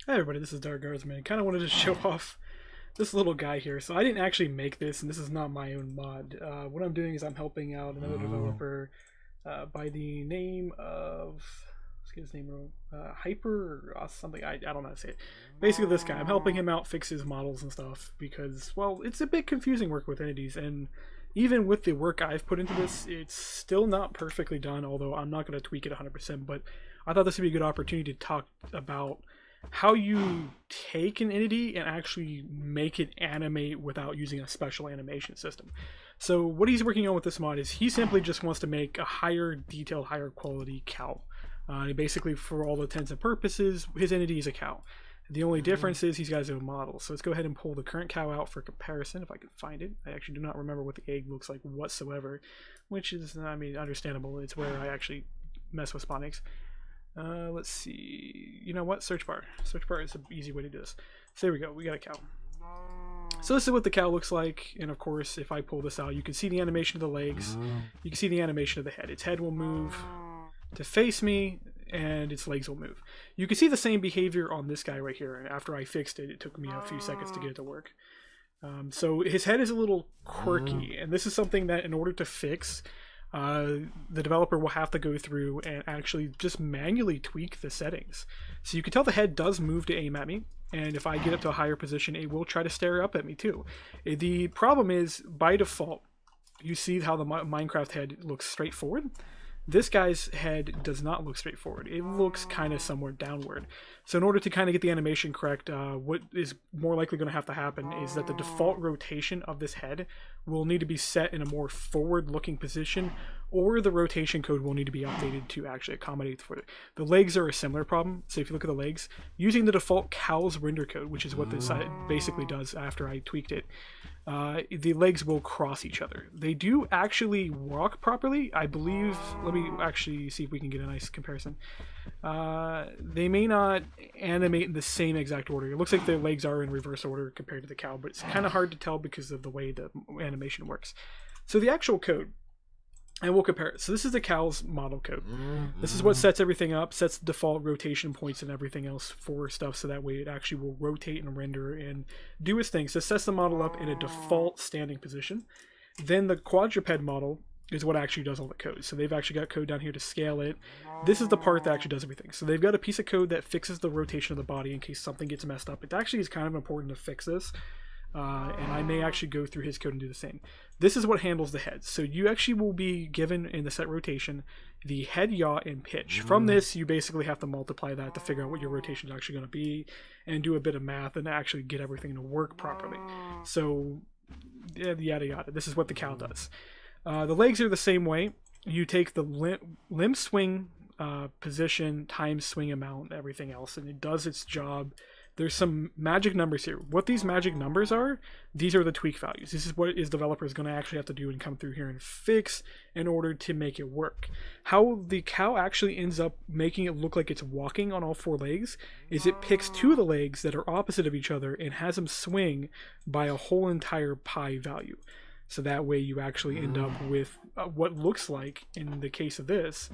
Hi everybody, this is Dark Guardsman. Kind of wanted to show off this little guy here. So I didn't actually make this, and this is not my own mod. What I'm doing is I'm helping out another developer by the name of, let's get his name wrong, Hyper or something. I don't know how to say it. Basically this guy, I'm helping him out fix his models and stuff because, well, it's a bit confusing work with entities, and even with the work I've put into this, it's still not perfectly done, although I'm not going to tweak it 100%, but I thought this would be a good opportunity to talk about how you take an entity and actually make it animate without using a special animation system. So what he's working on with this mod is he simply just wants to make a higher detailed, higher quality cow. Basically, for all intents and purposes, his entity is a cow. The only difference is he's got his own model. So let's go ahead and pull the current cow out for comparison, if I can find it. I actually do not remember what the egg looks like whatsoever, which is, I mean, understandable. It's where I actually mess with phonics. Let's see. You know what? Search bar. Search bar is an easy way to do this. So there we go. We got a cow. So this is what the cow looks like. And of course, if I pull this out, you can see the animation of the legs. You can see the animation of the head. Its head will move to face me, and its legs will move. You can see the same behavior on this guy right here. And after I fixed it, it took me a few seconds to get it to work. So his head is a little quirky, and this is something that in order to fix, the developer will have to go through and actually just manually tweak the settings. So you can tell the head does move to aim at me, and if I get up to a higher position, it will try to stare up at me too. The problem is, by default, you see how the Minecraft head looks straight forward. This guy's head does not look straight forward. It looks kind of somewhat downward. So in order to kind of get the animation correct, what is more likely going to have to happen is that the default rotation of this head will need to be set in a more forward-looking position, or the rotation code will need to be updated to actually accommodate for it. The legs are a similar problem. So if you look at the legs, using the default cow's render code, which is what this basically does after I tweaked it, the legs will cross each other. They do actually walk properly, I believe. Let me actually see if we can get a nice comparison. They may not animate in the same exact order. It looks like their legs are in reverse order compared to the cow, but it's kind of hard to tell because of the way the animation works. So the actual code, and we'll compare it. So this is the cow's model code. This is what sets everything up, sets the default rotation points and everything else for stuff, so that way it actually will rotate and render and do its thing. So it sets the model up in a default standing position. Then the quadruped model is what actually does all the code. So they've actually got code down here to scale it. This is the part that actually does everything. So they've got a piece of code that fixes the rotation of the body in case something gets messed up. It actually is kind of important to fix this. And I may actually go through his code and do the same. This is what handles the head. So you actually will be given in the set rotation the head, yaw, and pitch. From this, you basically have to multiply that to figure out what your rotation is actually going to be and do a bit of math and actually get everything to work properly. So yada yada. This is what the cow does. The legs are the same way. You take the limb swing position times swing amount, everything else, and it does its job. There's some magic numbers here. What these magic numbers are, these are the tweak values. This is what developer is going to actually have to do and come through here and fix in order to make it work. How the cow actually ends up making it look like it's walking on all four legs is it picks two of the legs that are opposite of each other and has them swing by a whole entire pi value. So that way you actually end up with what looks like, in the case of this,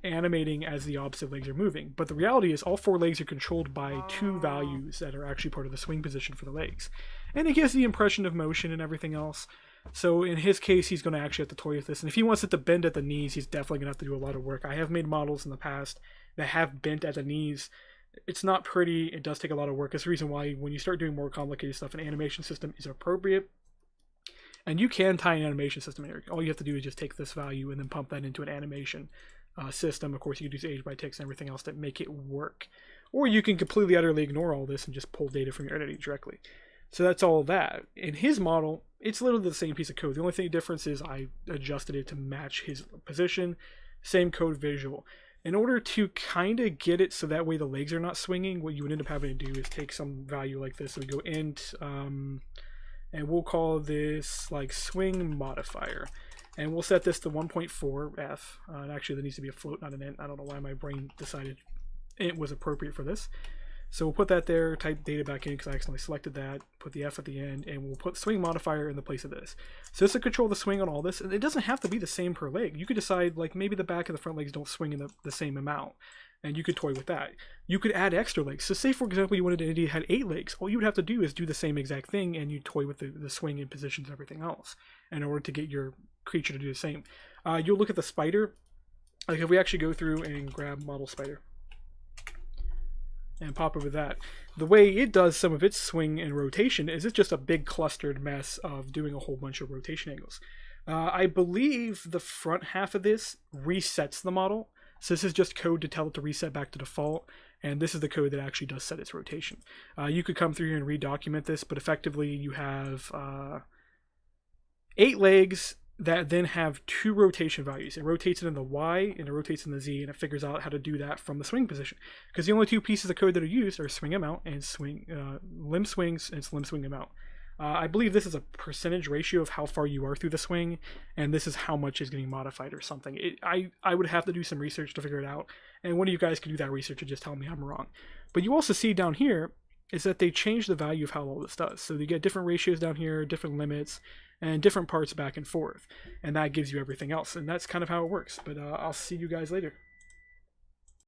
animating as the opposite legs are moving. But the reality is all four legs are controlled by two values that are actually part of the swing position for the legs. And it gives the impression of motion and everything else. So in his case, he's going to actually have to toy with this. And if he wants it to bend at the knees, he's definitely going to have to do a lot of work. I have made models in the past that have bent at the knees. It's not pretty. It does take a lot of work. That's the reason why when you start doing more complicated stuff, an animation system is appropriate. And you can tie an animation system here. All you have to do is just take this value and then pump that into an animation system. Of course, you can use age by ticks and everything else to make it work. Or you can completely, utterly ignore all this and just pull data from your entity directly. So that's all that. In his model, it's literally the same piece of code. The only difference is I adjusted it to match his position. Same code visual. In order to kind of get it so that way the legs are not swinging, what you would end up having to do is take some value like this. So we go int... and we'll call this like swing modifier, and we'll set this to 1.4f. And actually there needs to be a float, not an int. I don't know why my brain decided int was appropriate for this. So we'll put that there, type data back in because I accidentally selected that, put the F at the end, and we'll put swing modifier in the place of this. So this will control the swing on all this, and it doesn't have to be the same per leg. You could decide, like, maybe the back and the front legs don't swing in the same amount, and you could toy with that. You could add extra legs. So say, for example, you wanted an entity that had 8 legs. All you would have to do is do the same exact thing, and you toy with the swing and positions and everything else in order to get your creature to do the same. You'll look at the spider. Like if we actually go through and grab model spider and pop over that, the way it does some of its swing and rotation is it's just a big clustered mess of doing a whole bunch of rotation angles. I believe the front half of this resets the model. So this is just code to tell it to reset back to default, and this is the code that actually does set its rotation. You could come through here and redocument this, but effectively you have 8 legs that then have 2 rotation values. It rotates it in the Y and it rotates in the Z, and it figures out how to do that from the swing position. Because the only 2 pieces of code that are used are swing amount and limb swings and limb swing amount. I believe this is a percentage ratio of how far you are through the swing, and this is how much is getting modified or something. I would have to do some research to figure it out, and one of you guys can do that research and just tell me I'm wrong. But you also see down here is that they change the value of how all this does. So you get different ratios down here, different limits, and different parts back and forth, and that gives you everything else, and that's kind of how it works. But I'll see you guys later.